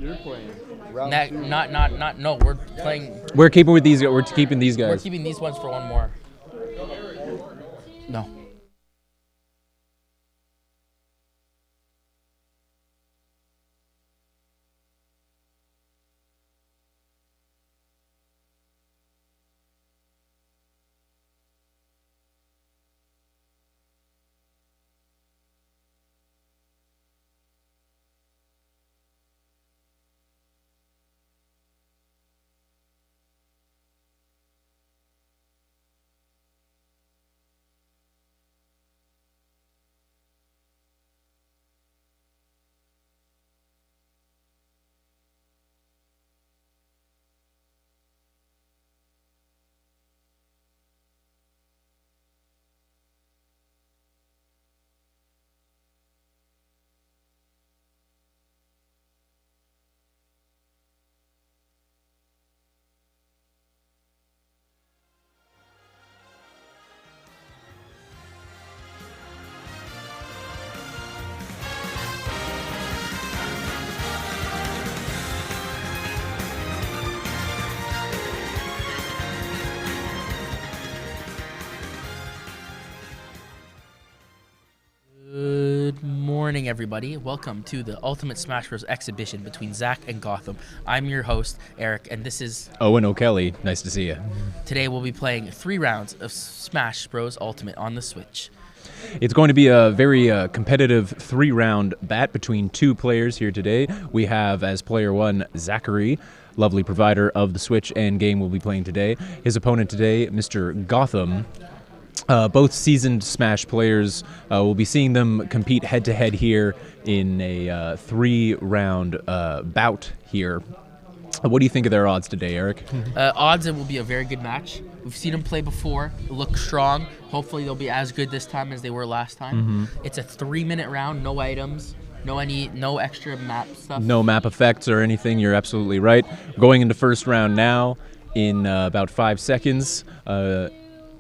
You're playing round two. Not. No, we're playing. We're keeping with these. We're keeping these We're guys. keeping these ones for one more. No. Good morning, everybody. Welcome to the Ultimate Smash Bros. Exhibition between Zach and Gotham. I'm your host, Eric, and this is Owen O'Kelly. Nice to see you. Today we'll be playing 3 rounds of Smash Bros. Ultimate on the Switch. It's going to be a very competitive 3-round bat between 2 players here today. We have as player 1 Zachary, lovely provider of the Switch and game we'll be playing today. His opponent today, Mr. Gotham. Both seasoned Smash players. We'll be seeing them compete head-to-head here in a 3-round bout here. What do you think of their odds today, Eric? Odds it will be a very good match. We've seen them play before. Look strong. Hopefully they'll be as good this time as they were last time. It's a 3-minute round, no items. No extra map stuff. No map effects or anything. You're absolutely right. Going into first round now in about 5 seconds.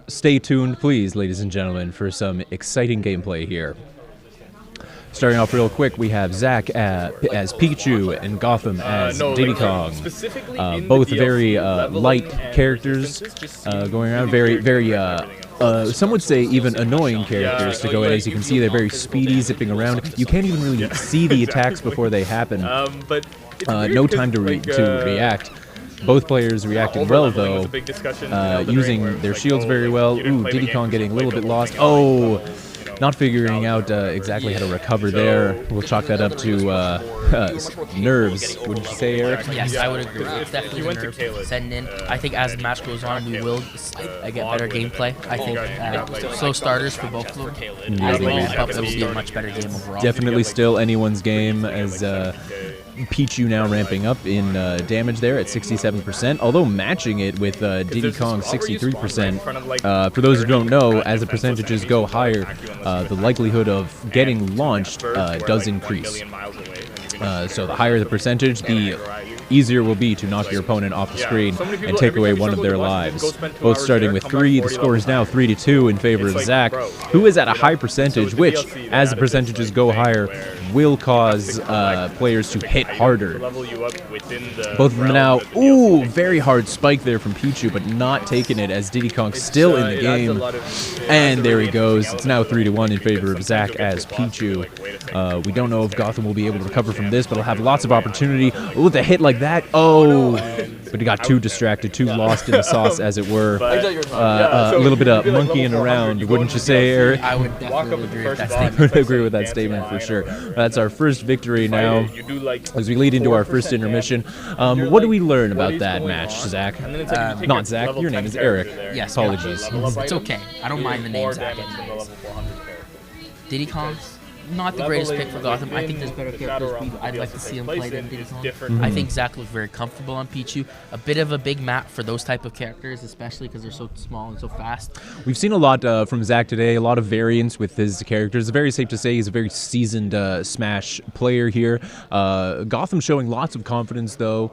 Stay tuned, please, ladies and gentlemen, for some exciting gameplay here. Starting off real quick, we have Zach as Pikachu and Gotham as Diddy Kong. Both very light characters going around. Very, some would say even annoying characters to go in. As you can see, they're very speedy, zipping around. You can't even really see the attacks before they happen. No time to react. Both players reacted well, though, using their shields very well. Ooh, Diddy Kong getting a little bit lost. Oh, not figuring out exactly how to recover there. We'll chalk that up to nerves. Wouldn't you say, Eric? Yes, I would agree. It's definitely nerves setting in. I think as the match goes on, we will get better gameplay. I think slow starters for both of them. As they ramp up, it will be a much better game overall. Definitely still anyone's game as Pichu now ramping up in damage there at 67%, although matching it with Diddy Kong 63%. For those who don't know, as the percentages go higher, the likelihood of getting launched does increase. So the higher the percentage, the easier will be to knock your opponent off the screen and take away one of their lives. Both starting with 3. The score is now 3-2 in favor of Zach, who is at a high percentage, which, as the percentages go higher, will cause players to hit harder. Both of them now, ooh, very hard spike there from Pichu, but not taking it as Diddy Kong still in the game. And there he goes. It's now 3-1 in favor of Zach as Pichu. We don't know if Gotham will be able to recover from this, but he'll have lots of opportunity. With a hit like that, oh, but he got too distracted, too lost in the sauce, as it were. A little bit of monkeying around, wouldn't you say, Eric? I would definitely agree with that I statement. would agree with that statement for sure. That's our first victory now as we lead into our first intermission. What do we learn about that match, Zach? Not Zach, your name is Eric. Yes, Apologies. It's okay. I don't mind the name Zach. Diddy Kong, not the greatest pick for Gotham. I think there's better characters. I'd like to see him play than Diddy Kong. I think Zach looks very comfortable on Pichu. A bit of a big map for those type of characters, especially because they're so small and so fast. We've seen a lot from Zach today, a lot of variance with his characters. It's very safe to say he's a very seasoned Smash player here. Gotham showing lots of confidence, though,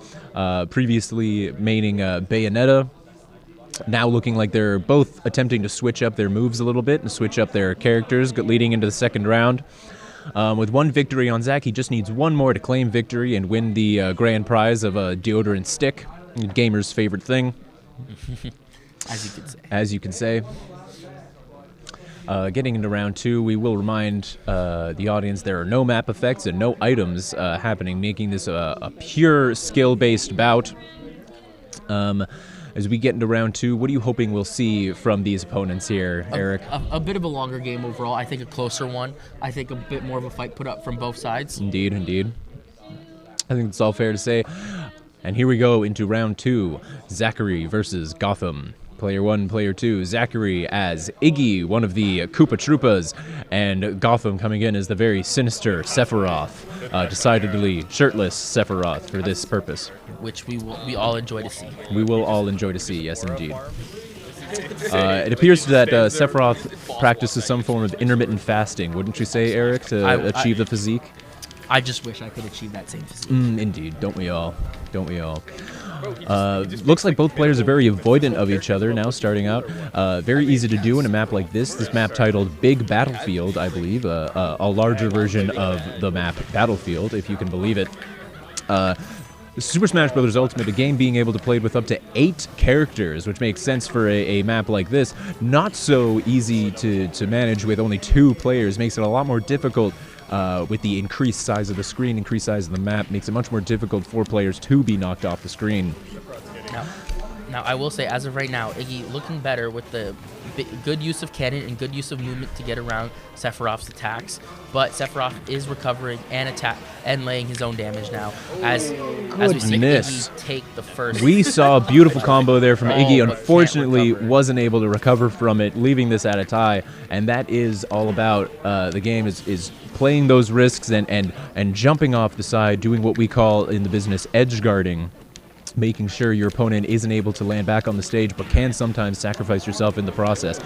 previously maining Bayonetta. Now looking like they're both attempting to switch up their moves a little bit and switch up their characters leading into the second round. With one victory on Zach, he just needs one more to claim victory and win the grand prize of a deodorant stick, gamer's favorite thing. As you can say. As you can say. Getting into round 2, we will remind the audience there are no map effects and no items happening, making this a pure skill-based bout. As we get into round 2, what are you hoping we'll see from these opponents here, Eric? A bit of a longer game overall. I think a closer one. I think a bit more of a fight put up from both sides. Indeed, indeed. I think it's all fair to say. And here we go into round 2, Zachary versus Gotham. Player 1, Player 2, Zachary as Iggy, one of the Koopa Troopas, and Gotham coming in as the very sinister Sephiroth, decidedly shirtless Sephiroth for this purpose. Which we all enjoy to see. We will all enjoy to see, yes indeed. It appears that Sephiroth practices some form of intermittent fasting, wouldn't you say, Eric, to achieve the physique? I just wish I could achieve that same physique. Indeed, don't we all? Don't we all? Looks like both players are very avoidant of each other now, starting out. Very easy to do in a map like this. This map titled Big Battlefield, I believe. A larger version of the map Battlefield, if you can believe it. Super Smash Bros. Ultimate, a game being able to play with up to 8 characters, which makes sense for a map like this. Not so easy to manage with only 2 players. Makes it a lot more difficult with the increased size of the screen, increased size of the map. Makes it much more difficult for players to be knocked off the screen. Now I will say, as of right now, Iggy looking better with the good use of cannon and good use of movement to get around Sephiroth's attacks. But Sephiroth is recovering and laying his own damage now. As we see Iggy take the first. We saw a beautiful combo there from Iggy. Unfortunately, wasn't able to recover from it, leaving this at a tie. And that is all about the game is playing those risks and jumping off the side, doing what we call in the business edge guarding. Making sure your opponent isn't able to land back on the stage, but can sometimes sacrifice yourself in the process.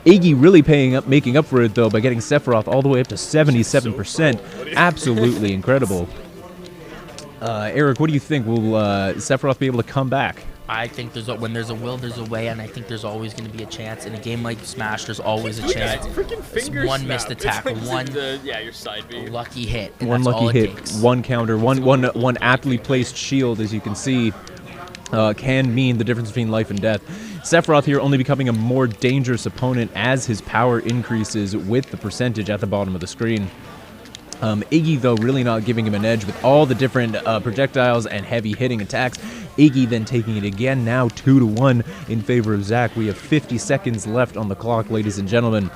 Iggy really making up for it, though, by getting Sephiroth all the way up to 77%. Absolutely incredible. Eric, what do you think? Will Sephiroth be able to come back? I think when there's a will, there's a way, and I think there's always going to be a chance. In a game like Smash, there's always a chance. It's one missed attack, one your side B. lucky hit, and one that's lucky all hit, it takes. one counter, one aptly placed shield, as you can see, can mean the difference between life and death. Sephiroth here only becoming a more dangerous opponent as his power increases with the percentage at the bottom of the screen. Iggy, though, really not giving him an edge with all the different projectiles and heavy hitting attacks. Iggy then taking it again, now 2-1 in favor of Zach. We have 50 seconds left on the clock, ladies and gentlemen.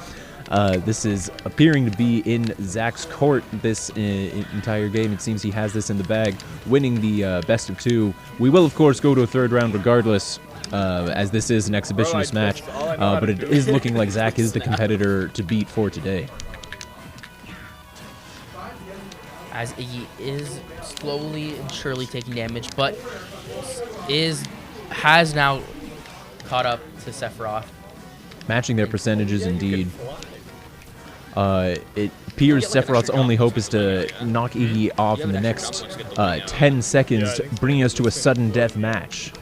This is appearing to be in Zach's court this entire game. It seems he has this in the bag, winning the best of 2. We will, of course, go to a 3rd round regardless, as this is an exhibitionist match. But it is looking like Zach is the competitor to beat for today. As Iggy is slowly and surely taking damage, but has now caught up to Sephiroth. Matching their percentages, indeed. It appears Sephiroth's only hope is to knock Iggy off in the next 10 seconds, bringing us to a sudden death match.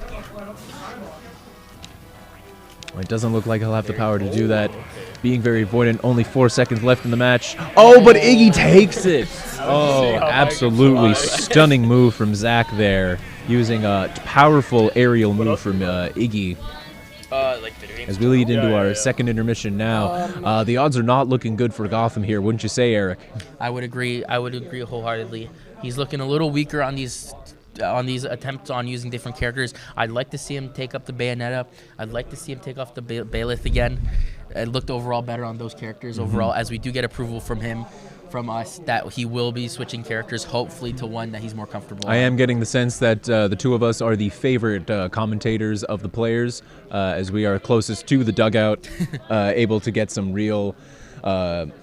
Well, it doesn't look like he'll have the power to do that. Being very avoidant, only 4 seconds left in the match. Oh, but Iggy takes it! Oh, absolutely stunning move from Zach there, using a powerful aerial move from Iggy. As we lead into our second intermission now, the odds are not looking good for Gotham here, wouldn't you say, Eric? I would agree wholeheartedly. He's looking a little weaker on these attempts on using different characters. I'd like to see him take up the Bayonetta. I'd like to see him take off the Baelith again. It looked overall better on those characters overall, as we do get approval from us that he will be switching characters, hopefully to one that he's more comfortable I on. am getting the sense that the two of us are the favorite commentators of the players, as we are closest to the dugout, able to get some real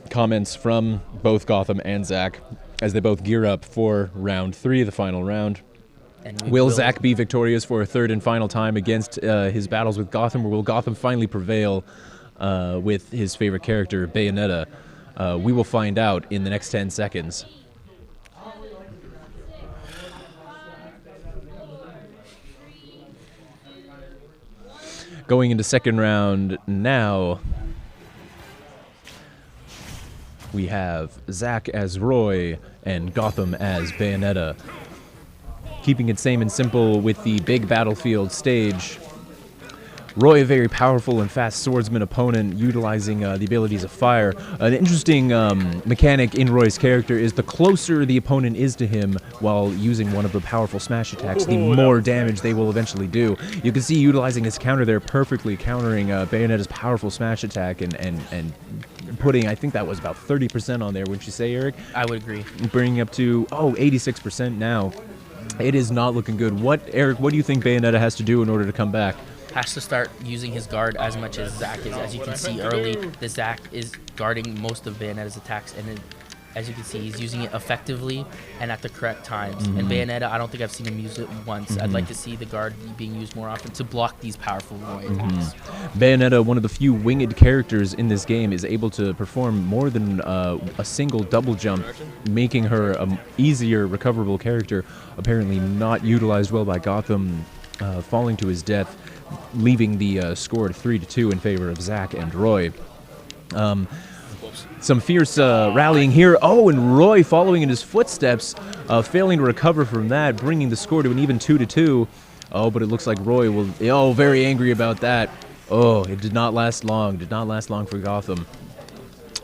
comments from both Gotham and Zach as they both gear up for round 3, the final round. Will Zach be victorious for a 3rd and final time against his battles with Gotham, or will Gotham finally prevail with his favorite character, Bayonetta? We will find out in the next 10 seconds. Going into second round now. we have Zack as Roy and Gotham as Bayonetta. Keeping it same and simple with the big battlefield stage. Roy, a very powerful and fast swordsman opponent, utilizing the abilities of fire. An interesting mechanic in Roy's character is the closer the opponent is to him while using one of the powerful smash attacks, the more damage they will eventually do. You can see utilizing his counter there, perfectly countering Bayonetta's powerful smash attack and putting, I think that was about 30% on there, wouldn't you say, Eric? I would agree. Bringing up to, 86% now. It is not looking good. Eric, what do you think Bayonetta has to do in order to come back? Has to start using his guard as much as Zack is. As you can see early, the Zack is guarding most of Bayonetta's attacks, and as you can see, he's using it effectively and at the correct times. And Bayonetta, I don't think I've seen him use it once. I'd like to see the guard being used more often to block these powerful Roy attacks. Bayonetta, one of the few winged characters in this game, is able to perform more than a single double jump, making her an easier recoverable character, apparently not utilized well by Gotham, falling to his death, leaving the score at 3-2 in favor of Zack and Roy. Some fierce rallying here. Oh, and Roy following in his footsteps, failing to recover from that, bringing the score to an even 2-2. Oh, but it looks like Roy will... Oh, very angry about that. Oh, it did not last long. Did not last long for Gotham.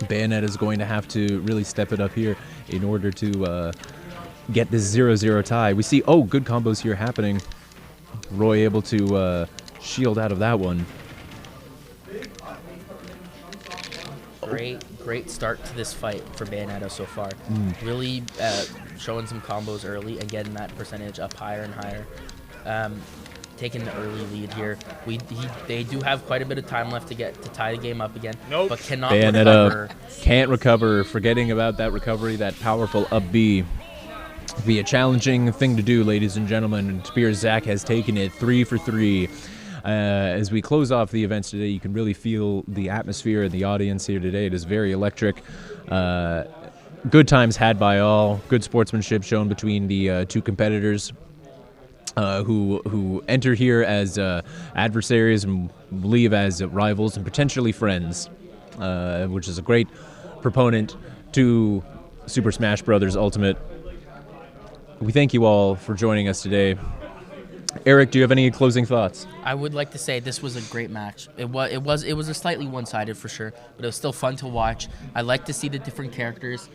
Bayonetta is going to have to really step it up here in order to get this 0-0 tie. We see, good combos here happening. Roy able to shield out of that one. Great start to this fight for Bayonetta so far. Really showing some combos early and getting that percentage up higher and higher. Taking the early lead here. They do have quite a bit of time left to tie the game up again, but cannot Bayonetta recover. Can't recover. Forgetting about that recovery, that powerful up B. Be a challenging thing to do, ladies and gentlemen. Spear Zack has taken it 3 for 3. As we close off the events today, you can really feel the atmosphere and the audience here today. It is very electric. Good times had by all. Good sportsmanship shown between the two competitors who enter here as adversaries and leave as rivals and potentially friends, which is a great proponent to Super Smash Bros. Ultimate. We thank you all for joining us today. Eric, do you have any closing thoughts? I would like to say this was a great match. It was a slightly one-sided for sure, but it was still fun to watch. I like to see the different characters.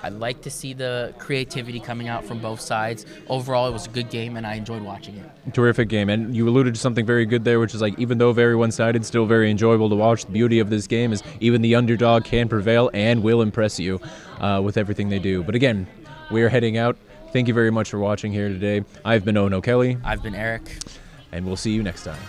I like to see the creativity coming out from both sides. Overall, it was a good game, and I enjoyed watching it. Terrific game, and you alluded to something very good there, which is like, even though very one-sided, still very enjoyable to watch. The beauty of this game is even the underdog can prevail and will impress you with everything they do. But again, we're heading out. Thank you very much for watching here today. I've been Ono Kelly. I've been Eric. And we'll see you next time.